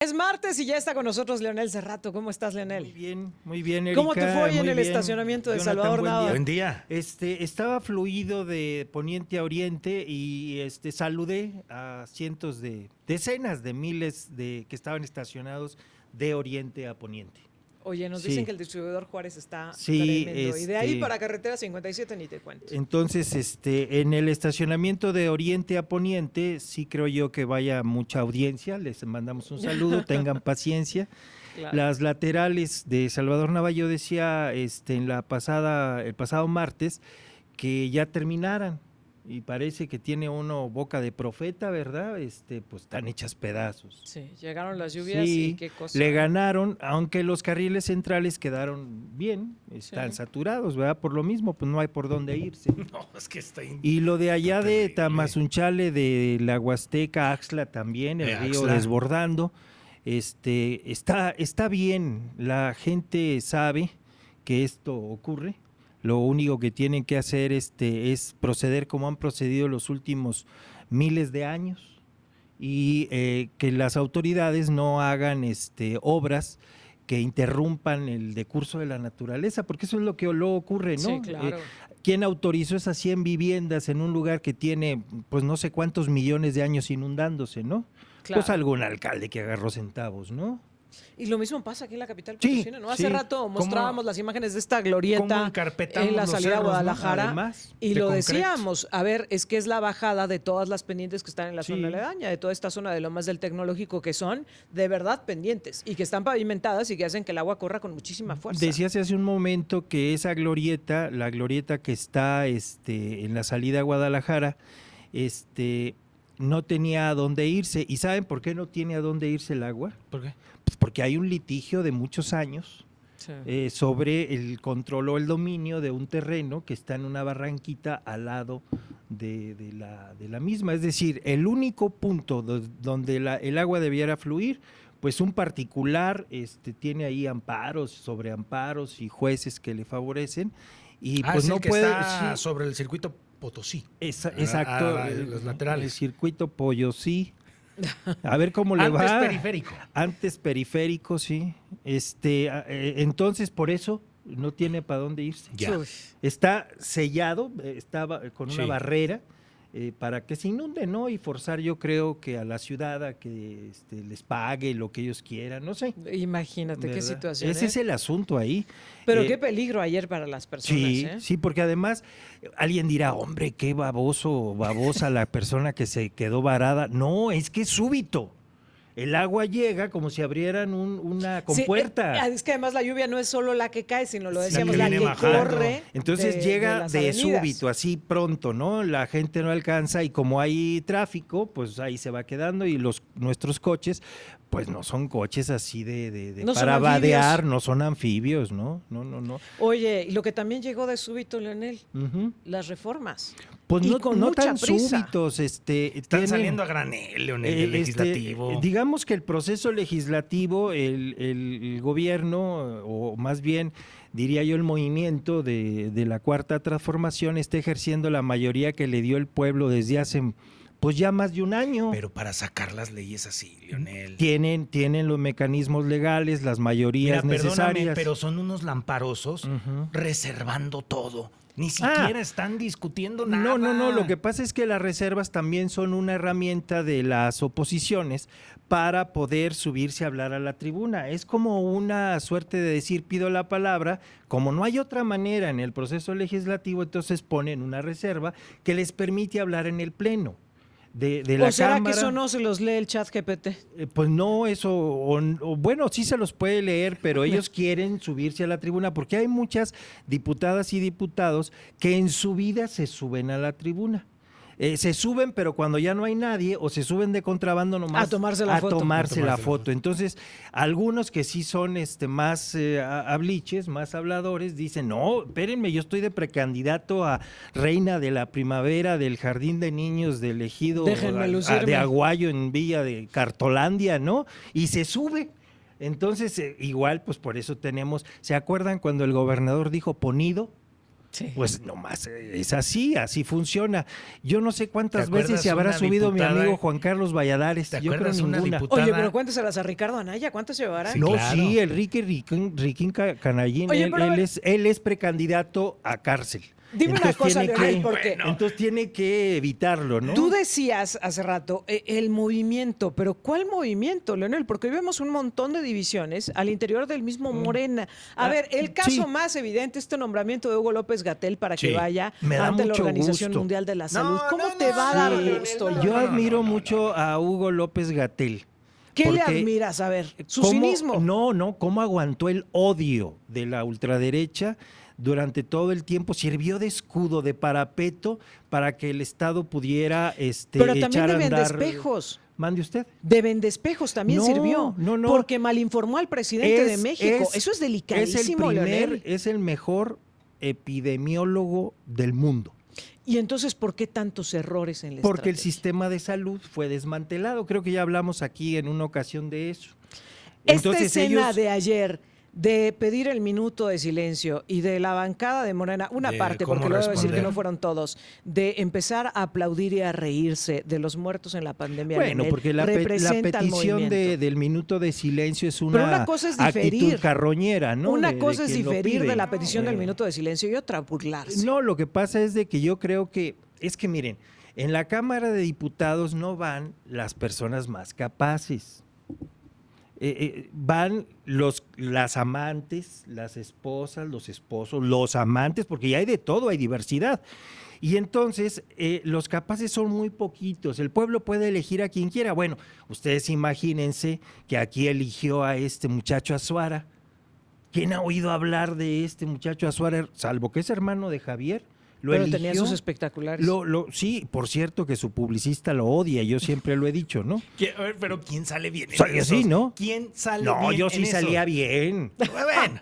Es martes y ya está con nosotros Leonel Cerrato. ¿Cómo estás, Leonel? Muy bien, Erika. ¿Cómo te fue hoy en muy el bien. estacionamiento de Jonathan, Salvador Nava? Buen día. Estaba fluido de poniente a oriente y saludé a cientos decenas de miles de que estaban estacionados de oriente a poniente. Oye, nos Sí. dicen que el distribuidor Juárez está Sí, tremendo. Y de ahí para carretera 57 ni te cuento. Entonces, en el estacionamiento de oriente a poniente, sí creo yo que vaya mucha audiencia. Les mandamos un saludo, tengan paciencia. Claro. Las laterales de Salvador Nava, yo decía el pasado martes, que ya terminaran. Y parece que tiene uno boca de profeta, ¿verdad? Pues están hechas pedazos. Sí, llegaron las lluvias Sí, y qué cosa. le ganaron, aunque los carriles centrales quedaron bien, están saturados, ¿verdad? Por lo mismo, pues no hay por dónde irse. No, es que está Y lo de allá de terrible. Tamazunchale, de la Huasteca, Axtla también, el río Axtla. desbordando, está bien, la gente sabe que esto ocurre. Lo único que tienen que hacer es proceder como han procedido los últimos miles de años y que las autoridades no hagan obras que interrumpan el decurso de la naturaleza, porque eso es lo que luego ocurre, ¿no? Sí, claro. ¿Quién autorizó esas 100 viviendas en un lugar que tiene, pues no sé cuántos millones de años inundándose, ¿no? Claro. Pues algún alcalde que agarró centavos, ¿no? Y lo mismo pasa aquí en la capital Sí, potosina, ¿no? Hace sí. rato mostrábamos las imágenes de esta cómo glorieta encarpetamos en la los salida a cerros, ¿no? Guadalajara. Además, Y de lo concreto. decíamos, a ver, es que es la bajada de todas las pendientes que están en la Sí. zona aledaña, de toda esta zona de Lomas del Tecnológico, que son de verdad pendientes y que están pavimentadas y que hacen que el agua corra con muchísima fuerza. Decías hace un momento que esa glorieta, la glorieta que está en la salida a Guadalajara, no tenía a dónde irse. ¿Y saben por qué no tiene a dónde irse el agua? ¿Por qué? Pues porque hay un litigio de muchos años Sí. sobre el control o el dominio de un terreno que está en una barranquita al lado de la misma. Es decir, el único punto donde el agua debiera fluir, pues un particular tiene ahí amparos, sobre amparos y jueces que le favorecen y pues es no el que puede... está sí, sobre el circuito Potosí. exacto, Los laterales. el circuito Pollosí. A ver cómo le Antes va. periférico. Antes periférico, sí. Entonces, por eso no tiene para dónde irse. Ya. Uy. Está sellado, estaba con una Sí. barrera para que se inunde, ¿no? Y forzar, yo creo que a la ciudad a que les pague lo que ellos quieran, no sé. Imagínate qué ¿verdad? situación. Ese es el asunto ahí. Pero Eh, qué peligro ayer para las personas. Sí, ¿eh? sí, porque además alguien dirá, hombre, qué baboso o babosa la persona que se quedó varada. No, es que es súbito. El agua llega como si abrieran una Sí, compuerta. es que además la lluvia no es solo la que cae, sino lo Sí, decíamos, la la que que viene bajando. corre. Entonces llega las de avenidas. súbito, así pronto, ¿no? La gente no alcanza y como hay tráfico, pues ahí se va quedando y nuestros coches, pues no son coches así de No son para anfibios. vadear, no son anfibios, ¿no? No. Oye, y lo que también llegó de súbito, Leonel, Ujú. las reformas. Pues Y no, con no mucha tan prisa. súbitos, Están saliendo a granel, Leonel, el legislativo. Digamos que el proceso legislativo, el gobierno, o más bien diría yo el movimiento de la Cuarta Transformación está ejerciendo la mayoría que le dio el pueblo desde hace pues ya más de un año. Pero para sacar las leyes así, Leonel. Tienen los mecanismos legales, las mayorías Mira, perdóname, necesarias. pero son unos lamparosos Ujú. reservando todo. Ni siquiera están discutiendo nada. No, lo que pasa es que las reservas también son una herramienta de las oposiciones para poder subirse a hablar a la tribuna. Es como una suerte de decir pido la palabra, como no hay otra manera en el proceso legislativo, entonces ponen una reserva que les permite hablar en el pleno de la ¿O será Cámara. que eso no se los lee el chat GPT? Pues no, eso, o bueno, sí se los puede leer, pero ellos quieren subirse a la tribuna porque hay muchas diputadas y diputados que en su vida se suben a la tribuna. Se suben, pero cuando ya no hay nadie, o se suben de contrabando nomás A tomarse la foto. tomarse la foto. Entonces, algunos que sí son más habliches, más habladores, dicen, no, espérenme, yo estoy de precandidato a reina de la primavera del jardín de niños del ejido Déjenme lucirme. de Aguayo en Villa de Cartolandia, ¿no? Y se sube. Entonces, igual, pues por eso tenemos, ¿se acuerdan cuando el gobernador dijo ponido? Sí. Pues nomás es así funciona. Yo no sé cuántas ¿Te acuerdas veces se habrá una subido diputada? mi amigo Juan Carlos Valladares. ¿Te Yo creo acuerdas una ninguna. diputada? Oye, pero cuéntaselas a Ricardo Anaya, ¿cuántas llevará? Sí, No, claro. sí, el Riquín Canallín, Oye, pero a ver. él es precandidato a cárcel. Dime una cosa, Leonel, porque entonces tiene que evitarlo, ¿no? tú decías hace rato el movimiento, pero ¿cuál movimiento, Leonel? Porque hoy vemos un montón de divisiones al interior del mismo Morena. A ver, el caso sí. más evidente, este nombramiento de Hugo López-Gatell para que Sí. vaya Me da ante la mucho Organización gusto. Mundial de la Salud. No, ¿Cómo no, te no, va a dar Leonel, gusto, no, Leonel? Yo admiro mucho a Hugo López-Gatell. ¿Qué le porque admiras? A ver, su cómo- cinismo. No, cómo aguantó el odio de la ultraderecha durante todo el tiempo, sirvió de escudo, de parapeto, para que el Estado pudiera Pero también echar de a andar. vendespejos. Mande usted. De vendespejos también No, sirvió. no. Porque malinformó al presidente de México. Eso es delicadísimo, Leonel. Es el mejor epidemiólogo del mundo. Y entonces, ¿por qué tantos errores en la Porque el estrategia? sistema de salud fue desmantelado. Creo que ya hablamos aquí en una ocasión de eso. Esta escena de ayer de pedir el minuto de silencio y de la bancada de Morena, una De parte, cómo porque luego decir que responder. no fueron todos, de empezar a aplaudir y a reírse de los muertos en la pandemia. Bueno, Leonel, porque la representa al petición movimiento. del minuto de silencio es Pero una, una cosa es actitud diferir. carroñera, ¿no? Una de cosa es quien lo diferir pide. de la petición del Bueno. minuto de silencio y otra burlarse. No, lo que pasa es de que yo creo que, es que miren, en la Cámara de Diputados no van las personas más capaces. Van las amantes, las esposas, los esposos, los amantes, porque ya hay de todo, hay diversidad. Y entonces los capaces son muy poquitos. El pueblo puede elegir a quien quiera. Bueno, ustedes imagínense que aquí eligió a este muchacho Azuara. ¿Quién ha oído hablar de este muchacho Azuara, salvo que es hermano de Javier? Lo Pero eligió. tenía sus espectaculares. Sí, por cierto que su publicista lo odia, yo siempre lo he dicho, ¿no? A ver, pero ¿quién sale bien en Salió esos? así, ¿no? ¿Quién sale No, bien yo sí en eso? salía bien. Bueno.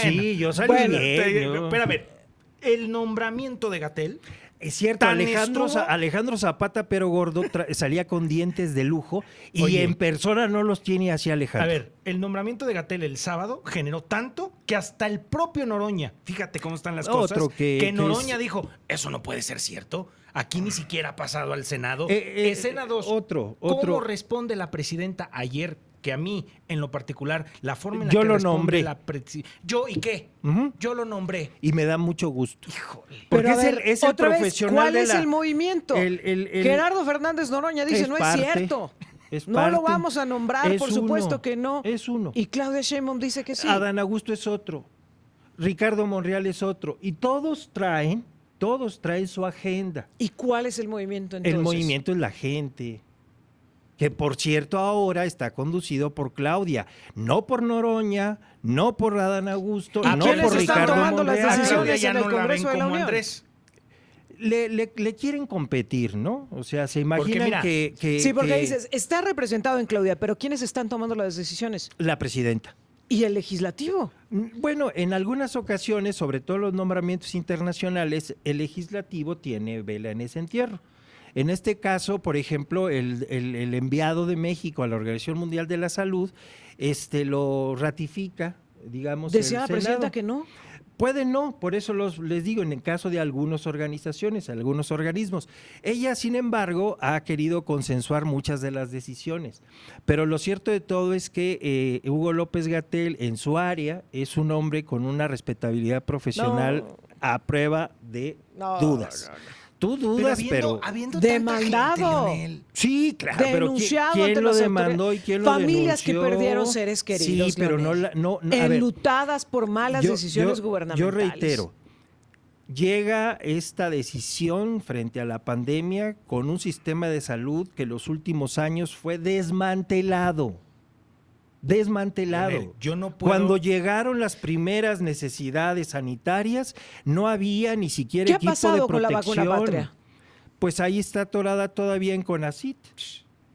Sí, yo salí Bueno, bien. yo- espérame, el nombramiento de Gatell. Es cierto, Tan Alejandro Zapata, pero gordo, salía con dientes de lujo y Oye. en persona no los tiene así A Alejandro. ver, el nombramiento de Gatell el sábado generó tanto que hasta el propio Noroña, fíjate cómo están las cosas, Otro que Noroña es- dijo, eso no puede ser cierto, aquí ni siquiera ha pasado al Senado. Escena 2, otro. ¿cómo responde la presidenta ayer? Que a mí, en lo particular, la forma en la Yo que lo responde nombré. ¿Yo y qué? Ujú. Yo lo nombré. Y me da mucho gusto. Híjole. Porque Pero a es ver, es el otra vez, profesional ¿cuál de es la- el movimiento? el- Gerardo Fernández Noroña dice, es no parte, es cierto. es No lo parte. vamos a nombrar, Es por supuesto uno, que no. es uno. Y Claudia Sheinbaum dice que sí. Adán Augusto es otro. Ricardo Monreal es otro. Y todos traen su agenda. ¿Y cuál es el movimiento entonces? El movimiento es la gente. Que por cierto ahora está conducido por Claudia, no por Noroña, no por Adán Augusto, ¿Y no quiénes por están Ricardo tomando las Monreal. decisiones Claudia ya en el no la ven Congreso de la como Unión? Andrés. Le quieren competir, ¿no? O sea, se imaginan mira, que Sí, porque que dices, está representado en Claudia, pero ¿quiénes están tomando las decisiones? la presidenta. ¿Y el legislativo? Bueno, en algunas ocasiones, sobre todo los nombramientos internacionales, el legislativo tiene vela en ese entierro. En este caso, por ejemplo, el enviado de México a la Organización Mundial de la Salud lo ratifica, digamos, Decía la el presidenta Senado. que no. Puede no, por eso les digo, en el caso de algunas organizaciones, algunos organismos. Ella, sin embargo, ha querido consensuar muchas de las decisiones. Pero lo cierto de todo es que Hugo López-Gatell, en su área, es un hombre con una respetabilidad profesional No. a prueba de No, dudas. no, no. Tú dudas, pero... habiendo Demandado. tanta gente, Leonel. Sí, claro, pero Denunciado ¿quién ante lo las demandó autoridades. y quién lo Familias que denunció? perdieron seres queridos, Sí, pero Leonel. no, a ver, Enlutadas por malas decisiones yo gubernamentales. reitero, llega esta decisión frente a la pandemia con un sistema de salud que los últimos años fue desmantelado. Leonel, yo no puedo- Cuando llegaron las primeras necesidades sanitarias, no había ni siquiera ¿Qué ha equipo de pasado con la protección. vacuna patria? Pues ahí está atorada todavía en CONACYT,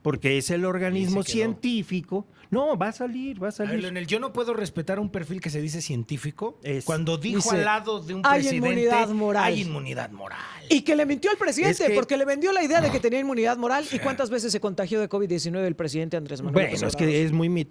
porque es el organismo Ahí se quedó. científico. No, va a salir. A ver, Leonel, yo no puedo respetar un perfil que se dice científico Es- cuando dijo dice, al lado de un "Hay presidente inmunidad moral". hay inmunidad moral. Y que le mintió al presidente, Es que- porque le vendió la idea de que tenía inmunidad moral. ¿Y cuántas veces se contagió de COVID-19 el presidente Andrés Manuel? Bueno, López es Obrador? que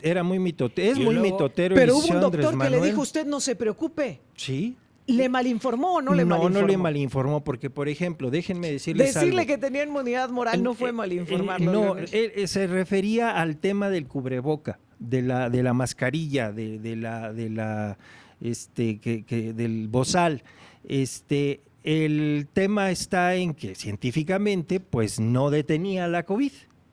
era muy mitotero, es Y muy luego- mitotero. Pero el hubo un Andrés doctor que le Manuel. dijo, usted no se preocupe. Sí, ¿Le malinformó o no le No, malinformó? no le malinformó, porque, por ejemplo, déjenme decirles Decirle algo. que tenía inmunidad moral no fue malinformarlo. No, Leonel. él se refería al tema del cubreboca, de la mascarilla, del bozal. El tema está en que científicamente, pues no detenía la COVID,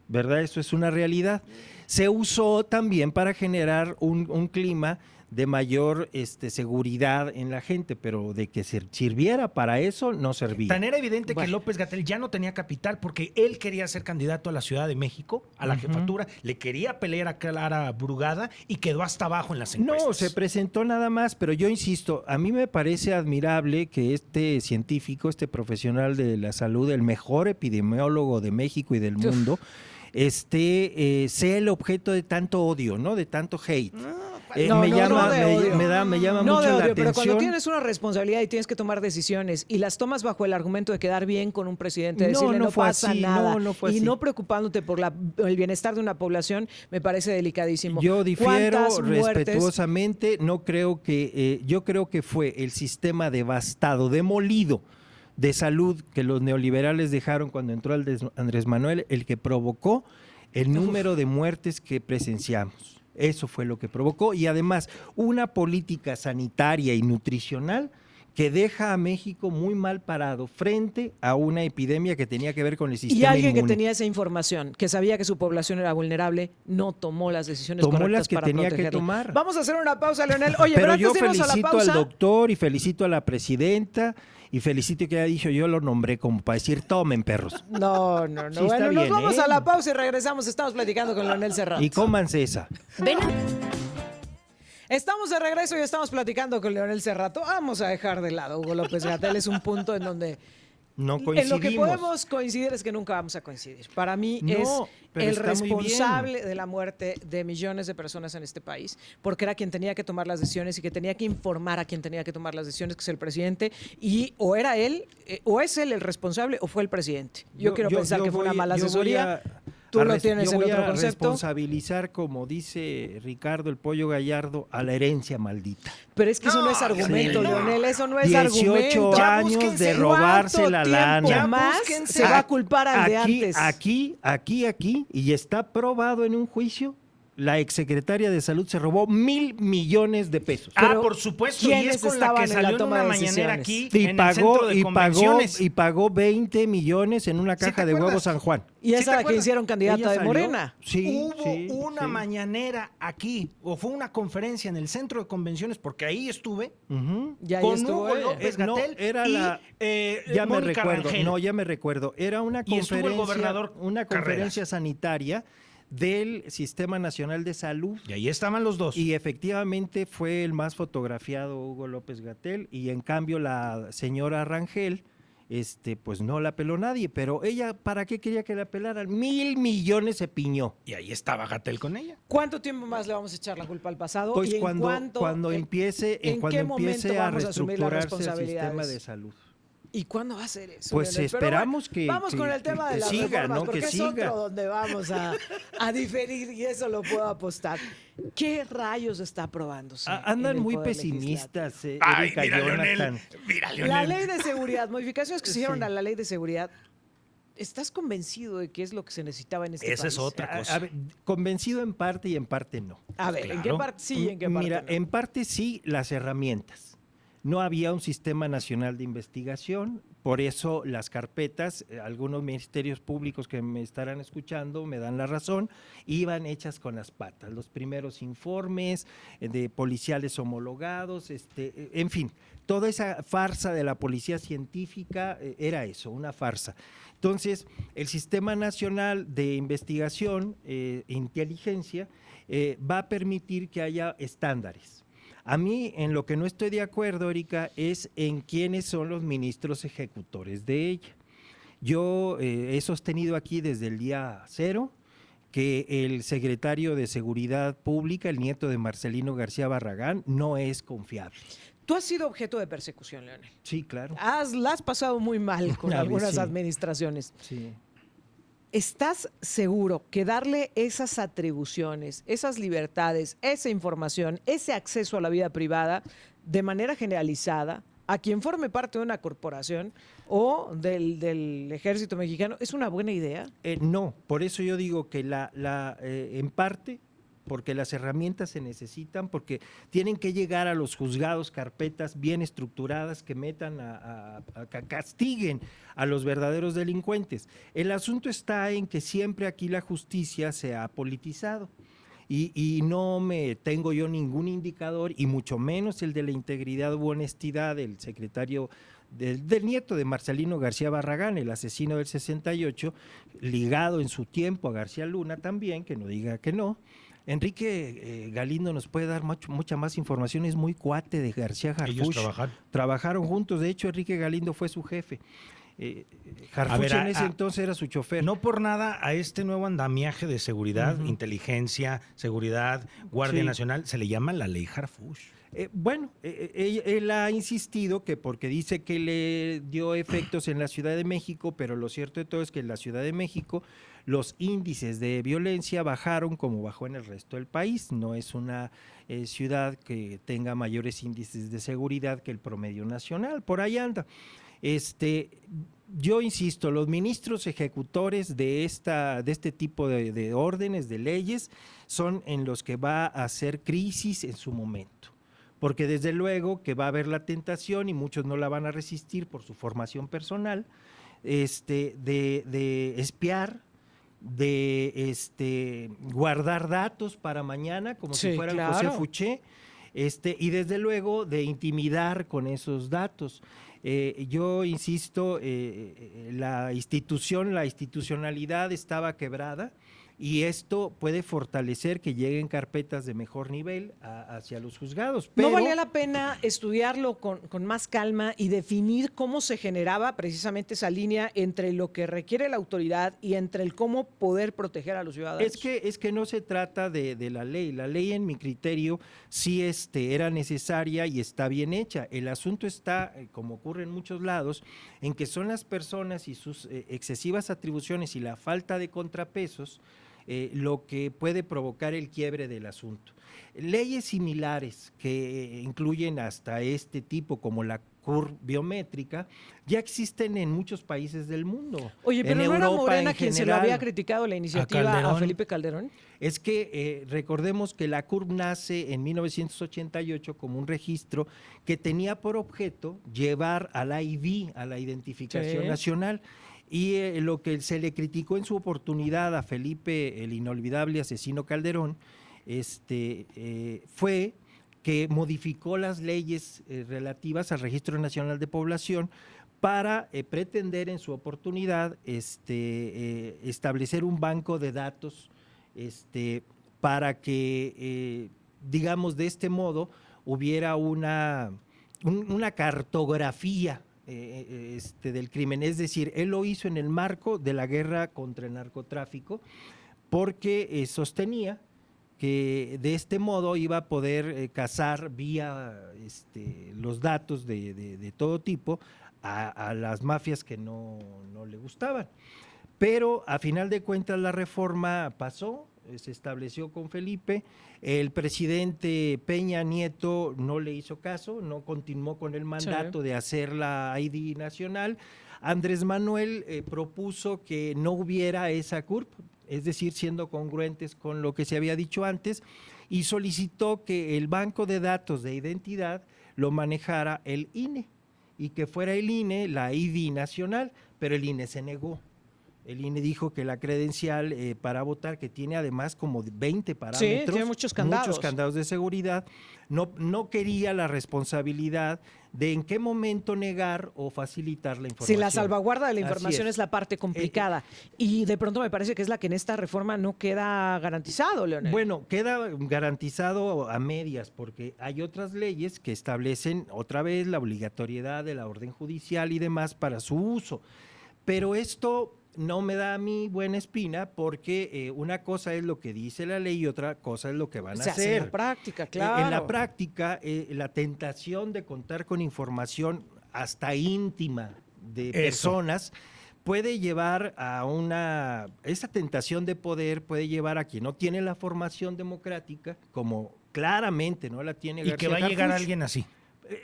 ¿verdad? Eso es una realidad. Se usó también para generar un clima de mayor seguridad en la gente, pero de que sirviera para eso, no servía. Tan era evidente Bueno. que López-Gatell ya no tenía capital porque él quería ser candidato a la Ciudad de México, a la jefatura, le quería pelear a Clara Brugada y quedó hasta abajo en las encuestas. No, se presentó nada más, pero yo insisto, a mí me parece admirable que este científico, este profesional de la salud, el mejor epidemiólogo de México y del mundo, sea el objeto de tanto odio, ¿no? De tanto hate. Me llama No mucho de la odio, pero cuando atención. tienes una responsabilidad y tienes que tomar decisiones y las tomas bajo el argumento de quedar bien con un presidente, No, decirle no no fue pasa así, nada no fue y así. no preocupándote por el bienestar de una población, me parece delicadísimo. Yo difiero ¿Cuántas muertes? respetuosamente, no creo que, yo creo que fue el sistema devastado, demolido de salud que los neoliberales dejaron cuando entró Andrés Manuel, el que provocó el número de muertes que presenciamos. Eso fue lo que provocó y además una política sanitaria y nutricional que deja a México muy mal parado frente a una epidemia que tenía que ver con el sistema Y alguien inmune. que tenía esa información, que sabía que su población era vulnerable, no tomó las decisiones Tomó correctas las que para tenía que protegerla. tomar. Vamos a hacer una pausa, Leonel. Oye, Pero antes yo de irnos a la felicito pausa, al doctor y felicito a la presidenta y felicito que haya dicho, yo lo nombré como para decir, tomen perros. No. Sí, Bueno, está nos bien, vamos ¿eh? a la pausa y regresamos. Estamos platicando con Leonel Serrat. Y cómanse esa. Estamos de regreso y estamos platicando con Leonel Serrato. Vamos a dejar de lado Hugo López-Gatell. Es un punto en donde No en coincidimos. lo que podemos coincidir es que nunca vamos a coincidir. Para mí No, es pero el está muy bien. responsable de la muerte de millones de personas en este país, porque era quien tenía que tomar las decisiones y que tenía que informar a quien tenía que tomar las decisiones, que es el presidente, y o era él, o es él el responsable, o fue el presidente. Yo quiero pensar que fue una mala asesoría. Tú lo tienes en otro concepto. Responsabilizar, como dice Ricardo el Pollo Gallardo, a la herencia maldita. Pero es que eso no es argumento, sí, no. Leonel, eso no es 18 argumento. Ya años búsquense de robarse ¿Cuánto la tiempo lana. más búsquense. se va a culpar al de antes? Aquí, y está probado en un juicio, la exsecretaria de Salud se robó 1,000 millones de pesos. Pero, por supuesto, y ¿quiénes es con la estaban que en la salió en toma una de mañanera decisiones? aquí en el centro de convenciones. Y pagó 20 millones en una ¿Sí caja te de acuerdas? huevos San Juan. Y ¿Sí esa te la que acuerdas? hicieron candidata Ella de salió. Morena. Sí, Hubo una sí. mañanera aquí, o fue una conferencia en el centro de convenciones, porque ahí estuve, Ujú. Ya ahí con estuvo Hugo ella. López-Gatell era y la- Ya me Mónica recuerdo, Rangel. ya me recuerdo. Era una Y estuvo el conferencia, gobernador una conferencia Carreras. sanitaria del Sistema Nacional de Salud. Y ahí estaban los dos. Y efectivamente fue el más fotografiado Hugo López-Gatell y en cambio la señora Rangel, pues no la peló nadie, pero ella, ¿para qué quería que la pelaran? 1,000 millones se piñó. Y ahí estaba Gatell con ella. ¿Cuánto tiempo más le vamos a echar la culpa al pasado? Pues ¿Y en cuando empiece, en cuando qué momento empiece a vamos a asumir las reestructurarse el sistema responsabilidades? de salud. ¿Y cuándo va a ser eso? Pues Leonel? Pero esperamos que- vamos que- con el tema que de las siga, reformas, ¿no? porque Que es siga. otro donde vamos a diferir y eso lo puedo apostar. ¿Qué rayos está aprobándose? Andan en el muy Poder Legislativo? pesimistas, Erika, Jonathan. mira, La ley de seguridad, modificaciones que se hicieron Sí. a la ley de seguridad. ¿Estás convencido de que es lo que se necesitaba en este Esa país? es otra cosa. A ver, convencido en parte y en parte no. A ver, ¿en qué Claro. parte sí y en qué parte Mira, no? en parte sí, las herramientas. No había un sistema nacional de investigación, por eso las carpetas, algunos ministerios públicos que me estarán escuchando me dan la razón, iban hechas con las patas. Los primeros informes de policiales homologados, en fin, toda esa farsa de la policía científica era eso, una farsa. Entonces, el Sistema Nacional de Investigación e Inteligencia va a permitir que haya estándares. A mí, en lo que no estoy de acuerdo, Erika, es en quiénes son los ministros ejecutores de ella. Yo he sostenido aquí desde el día cero que el secretario de Seguridad Pública, el nieto de Marcelino García Barragán, no es confiable. Tú has sido objeto de persecución, Leonel. Sí, claro. La has pasado muy mal con A ver, algunas sí. administraciones. Sí. ¿Estás seguro que darle esas atribuciones, esas libertades, esa información, ese acceso a la vida privada de manera generalizada a quien forme parte de una corporación o del ejército mexicano, ¿es una buena idea? No, por eso yo digo que en parte, porque las herramientas se necesitan, porque tienen que llegar a los juzgados carpetas bien estructuradas que metan que castiguen a los verdaderos delincuentes. El asunto está en que siempre aquí la justicia se ha politizado. Y no me tengo yo ningún indicador, y mucho menos el de la integridad u honestidad del secretario del nieto de Marcelino García Barragán, el asesino del 68, ligado en su tiempo a García Luna también, que no diga que no. Enrique Galindo nos puede dar mucha más información, es muy cuate de García Harfuch. Ellos trabajaron juntos, de hecho Enrique Galindo fue su jefe. Harfuch en ese entonces era su chofer. No por nada a este nuevo andamiaje de seguridad, inteligencia, seguridad, Guardia Nacional, se le llama la ley Harfuch. Él ha insistido que porque dice que le dio efectos en la Ciudad de México, pero lo cierto de todo es que en la Ciudad de México los índices de violencia bajaron como bajó en el resto del país. No es una ciudad que tenga mayores índices de seguridad que el promedio nacional, por ahí anda. Yo insisto, los ministros ejecutores de este tipo de órdenes, de leyes, son en los que va a hacer crisis en su momento. Porque desde luego que va a haber la tentación, y muchos no la van a resistir por su formación personal, de espiar, de guardar datos para mañana, como si fuera el José Fuché, y desde luego de intimidar con esos datos. Yo insisto, la institucionalidad estaba quebrada, y esto puede fortalecer que lleguen carpetas de mejor nivel hacia los juzgados. Pero ¿no valía la pena estudiarlo con más calma y definir cómo se generaba precisamente esa línea entre lo que requiere la autoridad y entre el cómo poder proteger a los ciudadanos? Es que no se trata de la ley. La ley, en mi criterio, sí era necesaria y está bien hecha. El asunto está, como ocurre en muchos lados, en que son las personas y sus excesivas atribuciones y la falta de contrapesos lo que puede provocar el quiebre del asunto. Leyes similares que incluyen hasta este tipo, como la CURP biométrica, ya existen en muchos países del mundo. Oye, pero ¿no era Morena quien se lo había criticado la iniciativa a Felipe Calderón? Es que recordemos que la CURP nace en 1988 como un registro que tenía por objeto llevar al ID, a la identificación nacional. Y lo que se le criticó en su oportunidad a Felipe, el inolvidable asesino Calderón, fue que modificó las leyes relativas al Registro Nacional de Población para pretender en su oportunidad establecer un banco de datos para que, digamos, de este modo hubiera una cartografía del crimen. Es decir, él lo hizo en el marco de la guerra contra el narcotráfico, porque sostenía que de este modo iba a poder cazar vía los datos de todo tipo a las mafias que no le gustaban. Pero a final de cuentas la reforma pasó, se estableció con Felipe. El presidente Peña Nieto no le hizo caso, no continuó con el mandato de hacer la ID nacional. Andrés Manuel propuso que no hubiera esa CURP, es decir, siendo congruentes con lo que se había dicho antes, y solicitó que el banco de datos de identidad lo manejara el INE, y que fuera el INE la ID nacional, pero el INE se negó. El INE dijo que la credencial para votar, que tiene además como 20 parámetros, tiene muchos candados de seguridad, no quería la responsabilidad de en qué momento negar o facilitar la información. Si la salvaguarda de la información es la parte complicada, y de pronto me parece que es la que en esta reforma no queda garantizado, Leonel. Bueno, queda garantizado a medias, porque hay otras leyes que establecen otra vez la obligatoriedad de la orden judicial y demás para su uso. Pero esto no me da a mí buena espina, porque una cosa es lo que dice la ley y otra cosa es lo que van a hacer. En la práctica, claro. En la práctica, la tentación de contar con información hasta íntima de personas puede llevar a esa tentación de poder puede llevar a quien no tiene la formación democrática, como claramente no la tiene García Harfuch. Y que va a llegar Harfuch. alguien así.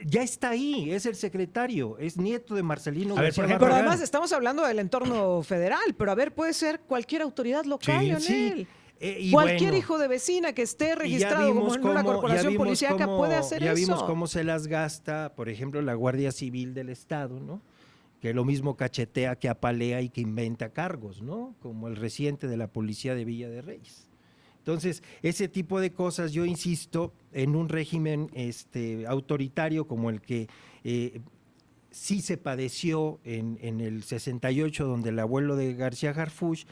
Ya está ahí, es el secretario, es nieto de Marcelino A ver, García por ejemplo, Pero Barragán. además estamos hablando del entorno federal, pero a ver, puede ser cualquier autoridad local, Sí, Leonel. Y Cualquier bueno, hijo de vecina que esté y ya registrado como vimos en una cómo- corporación ya vimos policíaca cómo- puede hacer ya eso. vimos cómo se las gasta, por ejemplo, la Guardia Civil del Estado, ¿no? Que lo mismo cachetea, que apalea y que inventa cargos, ¿no? Como el reciente de la policía de Villa de Reyes. Entonces, ese tipo de cosas, yo insisto, en un régimen autoritario como el que sí se padeció en el 68, donde el abuelo de García Harfuch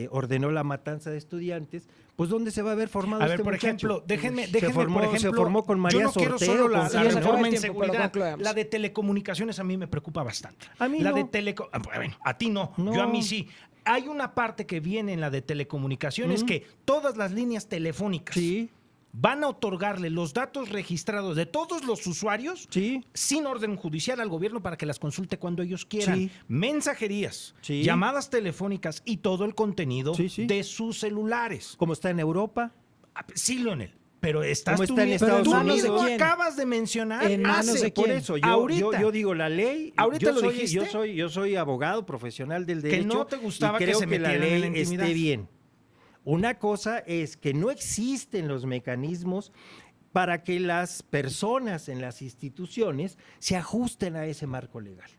ordenó la matanza de estudiantes, pues ¿dónde se va a haber formado A ver, este por muchacho? ejemplo, déjenme, se formó, por ejemplo, se formó con María yo no quiero Sortero, solo la con Sí, ya se acabó reforma el en tiempo, pero seguridad, concluamos. la de telecomunicaciones a mí me preocupa bastante. A mí la no. de bueno, a ti no, No. yo a mí sí. Hay una parte que viene en la de telecomunicaciones que todas las líneas telefónicas Sí, van a otorgarle los datos registrados de todos los usuarios sí, sin orden judicial al gobierno para que las consulte cuando ellos quieran. Sí. Mensajerías, Sí. llamadas telefónicas y todo el contenido Sí, sí. de sus celulares. como está en Europa. Sí, Leonel, pero estás ¿Cómo tú está en mismo, Estados tú Unidos? mismo ¿Quién? acabas de mencionar ¿En manos hace- de Por quién? eso, Ahorita. yo digo la ley. ¿Ahorita yo lo soy, dijiste? yo soy abogado profesional del Que derecho. no te gustaba y que creo se que la metieran en ley la intimidad. esté bien. Una cosa es que no existen los mecanismos para que las personas en las instituciones se ajusten a ese marco legal.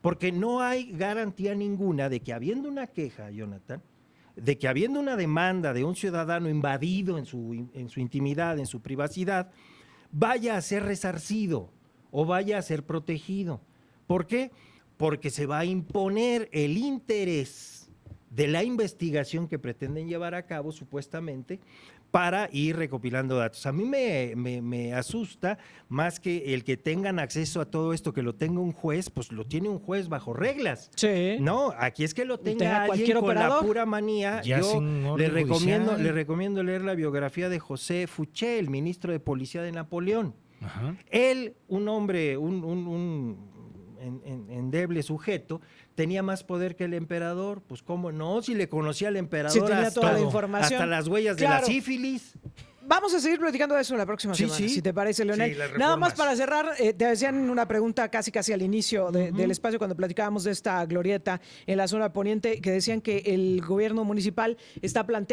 Porque no hay garantía ninguna de que habiendo una queja, Jonathan, de que habiendo una demanda de un ciudadano invadido en su intimidad, en su privacidad, vaya a ser resarcido o vaya a ser protegido. ¿Por qué? Porque se va a imponer el interés de la investigación que pretenden llevar a cabo supuestamente para ir recopilando datos. A mí me asusta más que el que tengan acceso a todo esto, que lo tenga un juez, pues lo tiene un juez bajo reglas. Sí. No, aquí es que lo Tenga tenga alguien cualquier con operador. la pura manía. Ya Yo sin orden judicial. le recomiendo leer la biografía de José Fouché, el ministro de Policía de Napoleón. Ajá. Él, un hombre, un endeble sujeto, tenía más poder que el emperador. Pues cómo no, si le conocía al emperador Sí, tenía hasta, toda la información. hasta las huellas de Claro. la sífilis. Vamos a seguir platicando de eso la próxima Sí, semana, sí. si te parece, Leonel. Sí, las Nada más reformas. para cerrar, te decían una pregunta casi al inicio del espacio cuando platicábamos de esta glorieta en la zona poniente, que decían que el gobierno municipal está planteando